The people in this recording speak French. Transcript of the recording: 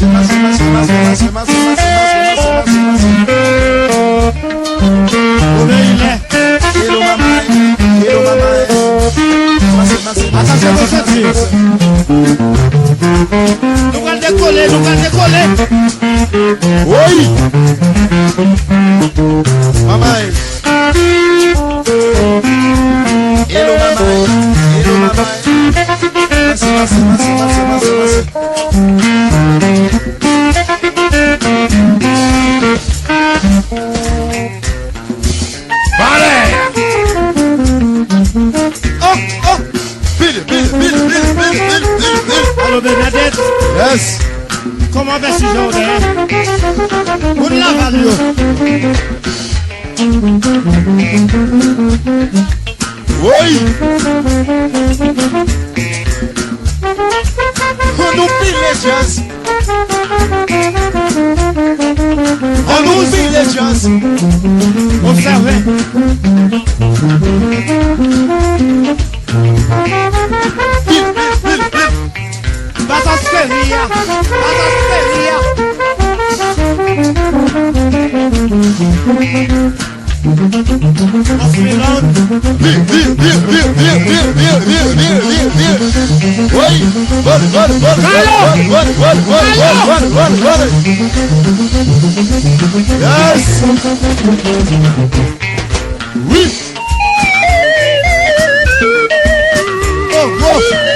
Nous allons décoller, nous allons décoller. Oui. Maman. Hello maman. Hello maman. Merci. Allez. Oh. Bill. Allô Bernadette. Yes. Comment va ce journée? Où la value? Oui. On oublie les jazz. On oublie les jazz. Observez. Batasperia. Oui. Yes. Oui. Oh.